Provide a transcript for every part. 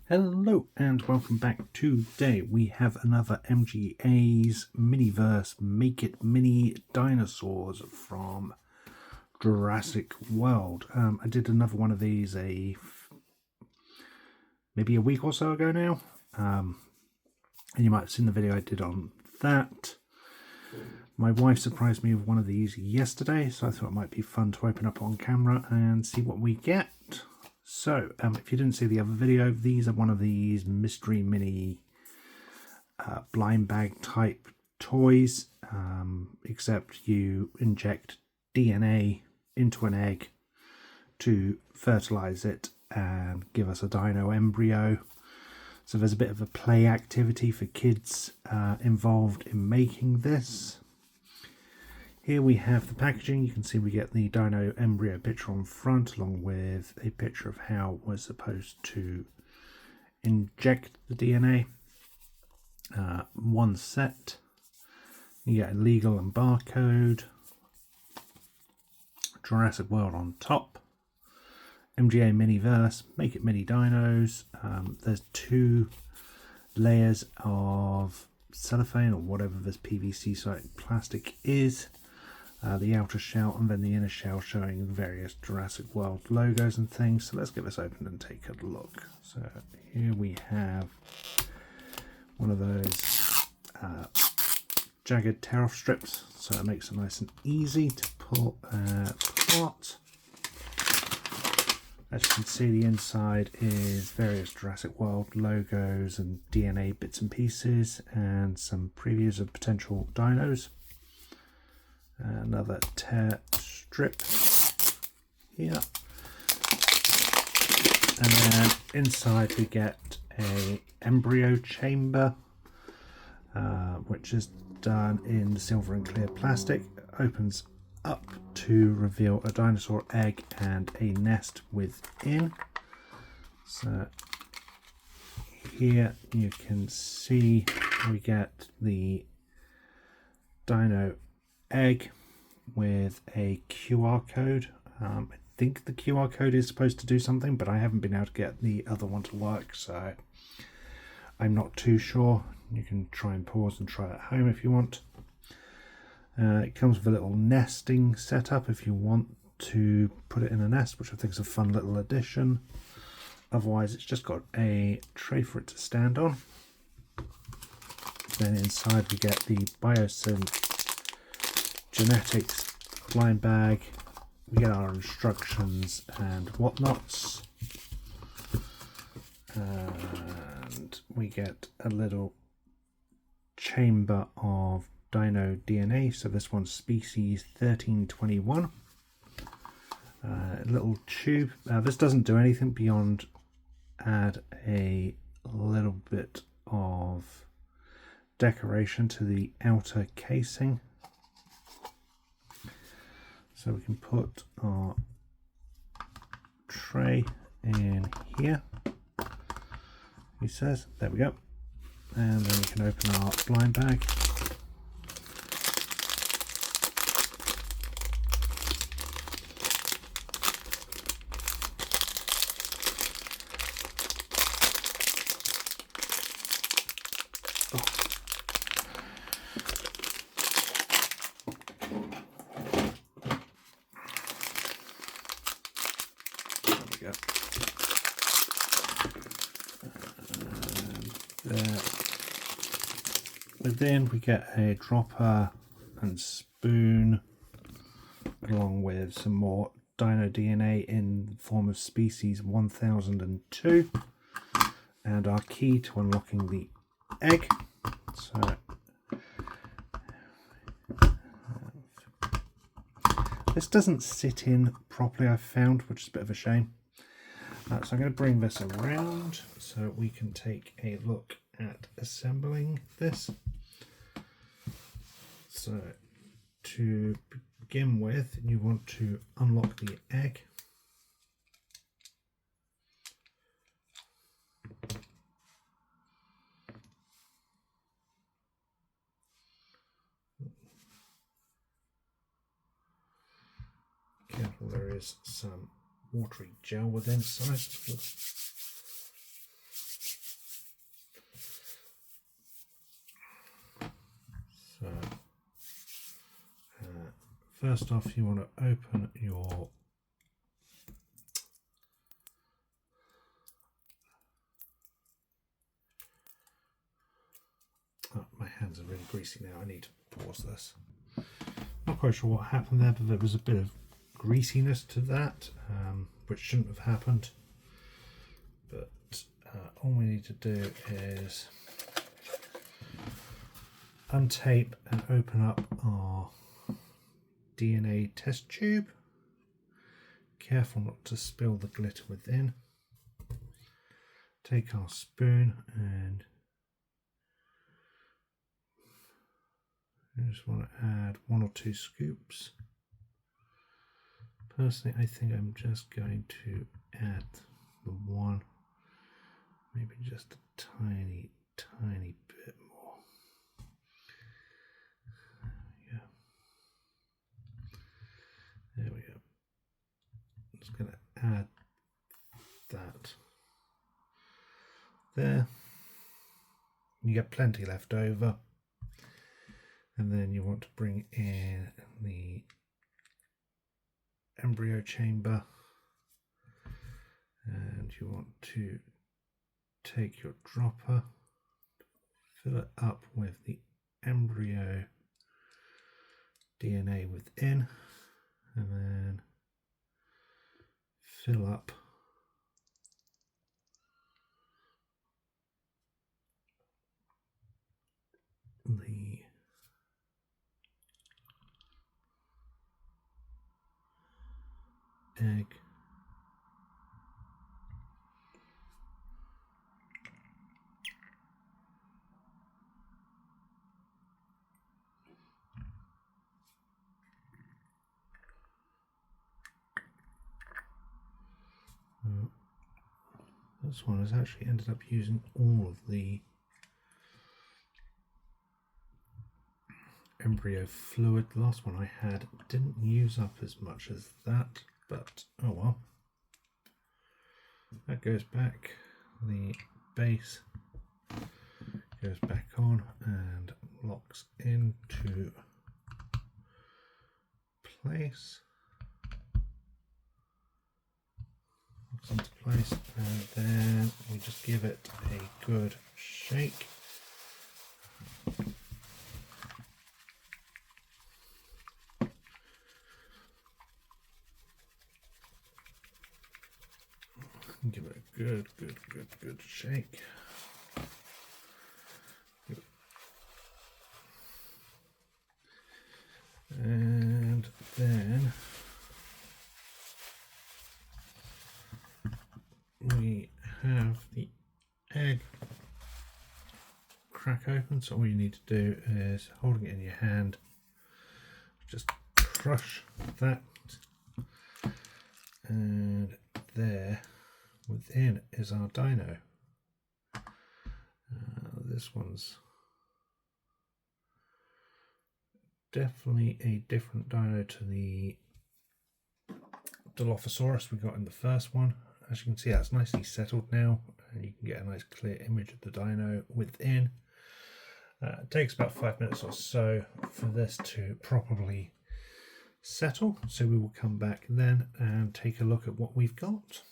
Hello and welcome back. Today we have another MGA's Miniverse Make It Mini Dinosaurs from Jurassic World. I did another one of these maybe a week or so ago now, and you might have seen the video I did on that. My wife surprised me with one of these yesterday, so I thought it might be fun to open up on camera and see what we get. So, if you didn't see the other video, these are one of these mystery mini blind bag type toys, except you inject DNA into an egg to fertilize it and give us a dino embryo. So there's a bit of a play activity for kids involved in making this. Here we have the packaging. You can see we get the dino embryo picture on front, along with a picture of how we're supposed to inject the DNA. One set. You get a legal and barcode. Jurassic World on top. MGA Miniverse, Make It Mini Dinos. There's two layers of cellophane or whatever this PVC type plastic is. The outer shell and then the inner shell showing various Jurassic World logos and things. So let's get this open and take a look. So here we have one of those jagged tear-off strips, so it makes it nice and easy to pull apart. As you can see, the inside is various Jurassic World logos and DNA bits and pieces and some previews of potential dinos. Another tear strip here, and then inside we get a embryo chamber, which is done in silver and clear plastic. It opens up to reveal a dinosaur egg and a nest within. So here you can see we get the dino egg with a QR code. I think the QR code is supposed to do something, but I haven't been able to get the other one to work, so I'm not too sure. You can try and pause and try it at home if you want. It comes with a little nesting setup if you want to put it in a nest, which I think is a fun little addition. Otherwise, it's just got a tray for it to stand on. Then inside we get the Biosynth genetics blind bag. We get our instructions and whatnots, and we get a little chamber of dino DNA. So this one's species 1321. A little tube. This doesn't do anything beyond add a little bit of decoration to the outer casing. So we can put our tray in here, he says. There we go. And then we can open our blind bag. Within we get a dropper and spoon, along with some more dino DNA in the form of species 1002, and our key to unlocking the egg. So this doesn't sit in properly, I've found, which is a bit of a shame. So I'm going to bring this around so we can take a look at assembling this. So to begin with, you want to unlock the egg. Careful, there is some watery gel within inside. first off, you want to open your my hands are really greasy now. I need to pause this. Not quite sure what happened there, but there was a bit of greasiness to that, which shouldn't have happened. But all we need to do is untape and open up our DNA test tube. Careful not to spill the glitter within. Take our spoon and I just want to add 1 or 2 scoops. Personally, I think I'm just going to add the one, maybe just a tiny bit more. There we go. I'm just going to add that there. You get plenty left over. And then you want to bring in the embryo chamber, and you want to take your dropper, fill it up with the embryo DNA within, and then fill up the egg. This one has actually ended up using all of the embryo fluid. The last one I had didn't use up as much as that, but oh well. That goes back, the base goes back on and locks into place. Locks into place, and then we just give it a good shake. Give it a good shake. And then we have the egg crack open. So all you need to do is, holding it in your hand, just crush that, and there within is our dino. This one's definitely a different dino to the Dilophosaurus we got in the first one. As you can see, that's nicely settled now, and you can get a nice clear image of the dino within. It takes about 5 minutes or so for this to properly settle, so we will come back then and take a look at what we've got.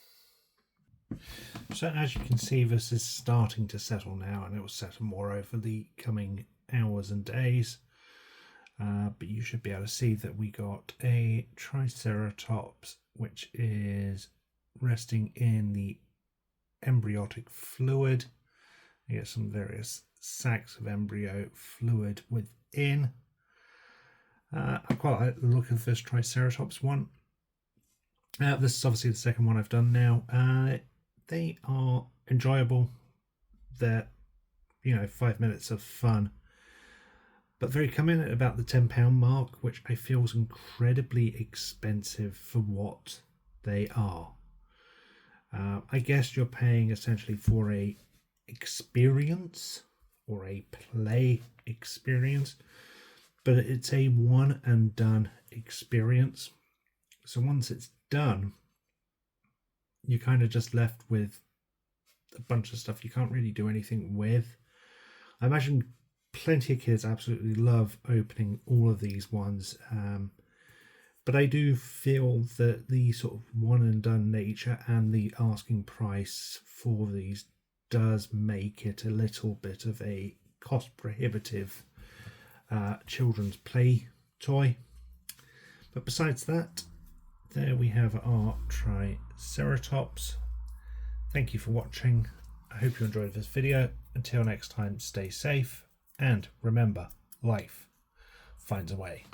So as you can see, this is starting to settle now, and it will settle more over the coming hours and days. But you should be able to see that we got a Triceratops, which is resting in the embryotic fluid. You get some various sacs of embryo fluid within. I quite like the look of this Triceratops one. This is obviously the second one I've done now. They are enjoyable. They're, 5 minutes of fun. But they come in at about the £10 mark, which I feel is incredibly expensive for what they are. I guess you're paying essentially for a experience or a play experience, but it's a one and done experience. So once it's done, you're kind of just left with a bunch of stuff you can't really do anything with. I imagine plenty of kids absolutely love opening all of these ones. But I do feel that the sort of one and done nature and the asking price for these does make it a little bit of a cost prohibitive children's play toy. But besides that, there we have our Triceratops. Thank you for watching. I hope you enjoyed this video. Until next time, stay safe and remember, life finds a way.